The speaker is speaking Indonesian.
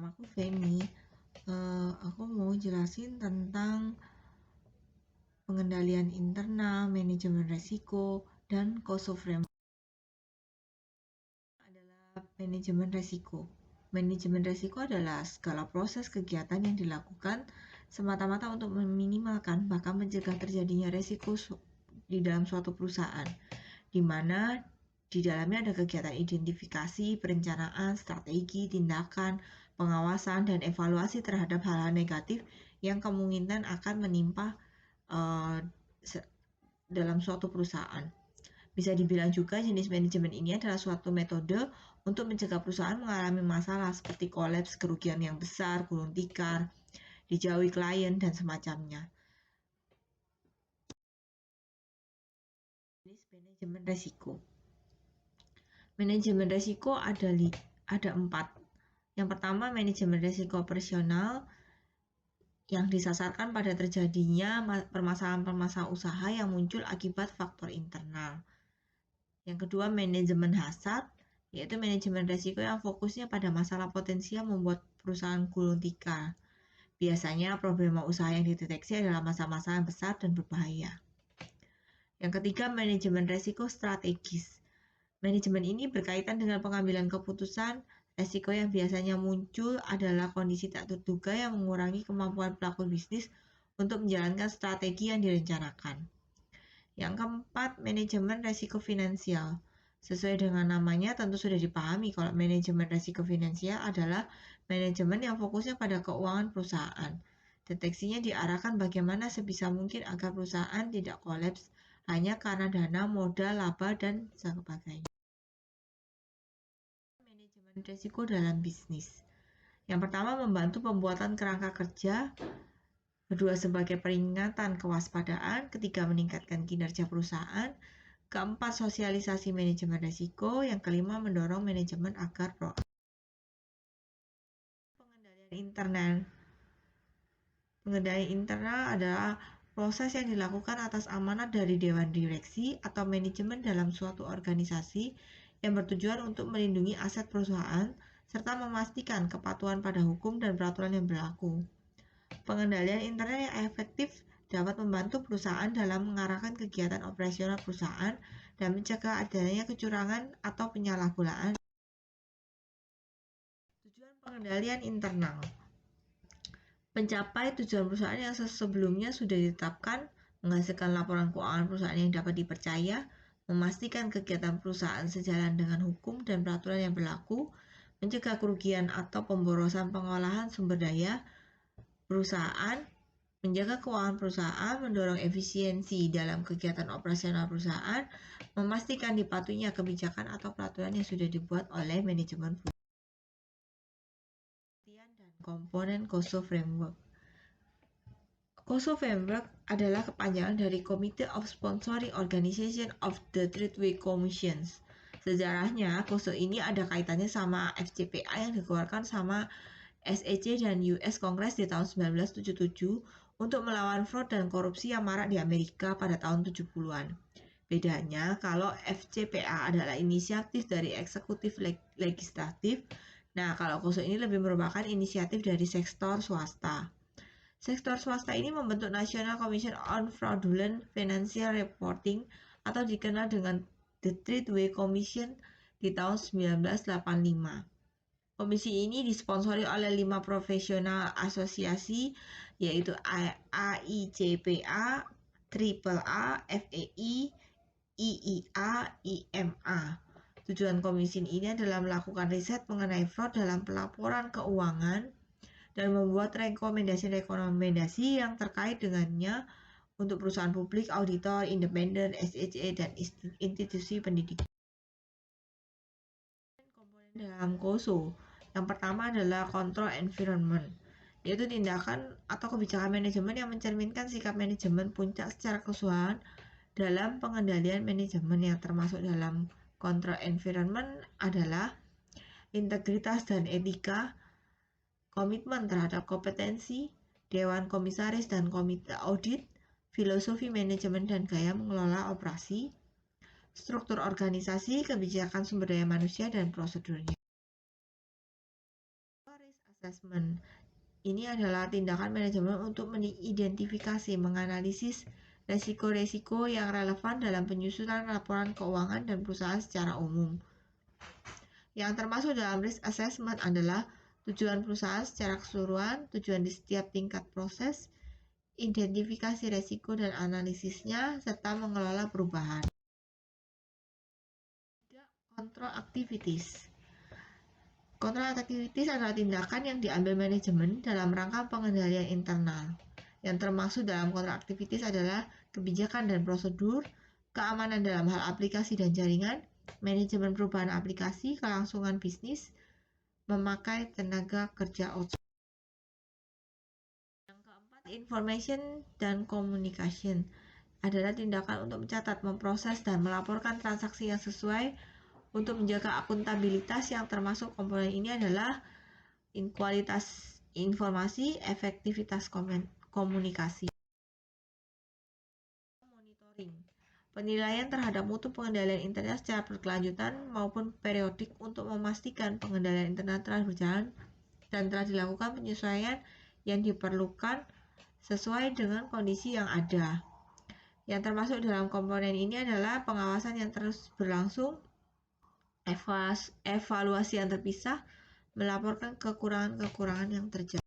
Aku Femi. Aku mau jelasin tentang pengendalian internal, manajemen resiko, dan COSO framework. Adalah manajemen resiko. Manajemen resiko adalah segala proses kegiatan yang dilakukan semata-mata untuk meminimalkan bahkan mencegah terjadinya resiko di dalam suatu perusahaan, di mana di dalamnya ada kegiatan identifikasi, perencanaan, strategi, tindakan, pengawasan, dan evaluasi terhadap hal-hal negatif yang kemungkinan akan menimpa dalam suatu perusahaan. Bisa dibilang juga jenis manajemen ini adalah suatu metode untuk mencegah perusahaan mengalami masalah seperti kolaps, kerugian yang besar, gulung tikar, dijauhi klien, dan semacamnya. Jenis manajemen resiko. Manajemen resiko ada 4. Yang pertama, manajemen resiko operasional yang disasarkan pada terjadinya permasalahan-permasalahan usaha yang muncul akibat faktor internal. Yang kedua, manajemen hazard, yaitu manajemen resiko yang fokusnya pada masalah potensial membuat perusahaan gulung tikar. Biasanya problema usaha yang dideteksi adalah masalah-masalah yang besar dan berbahaya. Yang ketiga, manajemen resiko strategis. Manajemen ini berkaitan dengan pengambilan keputusan. Resiko yang biasanya muncul adalah kondisi tak terduga yang mengurangi kemampuan pelaku bisnis untuk menjalankan strategi yang direncanakan. Yang keempat, manajemen resiko finansial. Sesuai dengan namanya, tentu sudah dipahami kalau manajemen resiko finansial adalah manajemen yang fokusnya pada keuangan perusahaan. Deteksinya diarahkan bagaimana sebisa mungkin agar perusahaan tidak kolaps hanya karena dana, modal, laba, dan sebagainya. Manajemen risiko dalam bisnis. Yang pertama, membantu pembuatan kerangka kerja. Kedua, sebagai peringatan kewaspadaan. Ketiga, meningkatkan kinerja perusahaan. Keempat, sosialisasi manajemen risiko. Yang kelima, mendorong manajemen agar proaktif. Pengendalian internal. Pengendalian internal adalah proses yang dilakukan atas amanat dari dewan direksi atau manajemen dalam suatu organisasi yang bertujuan untuk melindungi aset perusahaan serta memastikan kepatuhan pada hukum dan peraturan yang berlaku. Pengendalian internal yang efektif dapat membantu perusahaan dalam mengarahkan kegiatan operasional perusahaan dan mencegah adanya kecurangan atau penyalahgunaan. Tujuan pengendalian internal. Mencapai tujuan perusahaan yang sebelumnya sudah ditetapkan, menghasilkan laporan keuangan perusahaan yang dapat dipercaya, memastikan kegiatan perusahaan sejalan dengan hukum dan peraturan yang berlaku, mencegah kerugian atau pemborosan pengolahan sumber daya perusahaan, menjaga keuangan perusahaan, mendorong efisiensi dalam kegiatan operasional perusahaan, memastikan dipatuhinya kebijakan atau peraturan yang sudah dibuat oleh manajemen perusahaan. Dan komponen COSO Framework. COSO Framework adalah kepanjangan dari Committee of Sponsoring Organization of the Tradeway Commissions. Sejarahnya, COSO ini ada kaitannya sama FCPA yang dikeluarkan sama SEC dan US Congress di tahun 1977 untuk melawan fraud dan korupsi yang marak di Amerika pada tahun 70-an. Bedanya, kalau FCPA adalah inisiatif dari eksekutif legislatif, nah kalau COSO ini lebih merupakan inisiatif dari sektor swasta. Sektor swasta ini membentuk National Commission on Fraudulent Financial Reporting atau dikenal dengan The Tradeway Commission di tahun 1985. Komisi ini disponsori oleh 5 profesional asosiasi, yaitu AICPA, AAA, FEI, IIA, IMA. Tujuan komisi ini adalah melakukan riset mengenai fraud dalam pelaporan keuangan dan membuat rekomendasi-rekomendasi yang terkait dengannya untuk perusahaan publik, auditor, independen, SEC, dan institusi pendidikan. Komponen dalam COSO. Yang pertama adalah control environment, yaitu tindakan atau kebijakan manajemen yang mencerminkan sikap manajemen puncak secara keseluruhan dalam pengendalian manajemen, yang termasuk dalam control environment adalah integritas dan etika, komitmen terhadap kompetensi, dewan komisaris dan komite audit, filosofi manajemen dan gaya mengelola operasi, struktur organisasi, kebijakan sumber daya manusia, dan prosedurnya. assessment. Ini adalah tindakan manajemen untuk mengidentifikasi, menganalisis resiko-resiko yang relevan dalam penyusunan laporan keuangan dan perusahaan secara umum. Yang termasuk dalam risk assessment adalah tujuan perusahaan secara keseluruhan, tujuan di setiap tingkat proses, identifikasi resiko dan analisisnya, serta mengelola perubahan. Control activities. Control activities adalah tindakan yang diambil manajemen dalam rangka pengendalian internal. Yang termasuk dalam control activities adalah kebijakan dan prosedur, keamanan dalam hal aplikasi dan jaringan, manajemen perubahan aplikasi, kelangsungan bisnis, memakai tenaga kerja outsourcing. Yang keempat, information dan communication adalah tindakan untuk mencatat, memproses, dan melaporkan transaksi yang sesuai untuk menjaga akuntabilitas. Yang termasuk komponen ini adalah kualitas informasi, efektivitas komunikasi. Monitoring. Penilaian terhadap mutu pengendalian internal secara berkelanjutan maupun periodik untuk memastikan pengendalian internal telah berjalan dan telah dilakukan penyesuaian yang diperlukan sesuai dengan kondisi yang ada. Yang termasuk dalam komponen ini adalah pengawasan yang terus berlangsung, evaluasi yang terpisah, melaporkan kekurangan-kekurangan yang terjadi.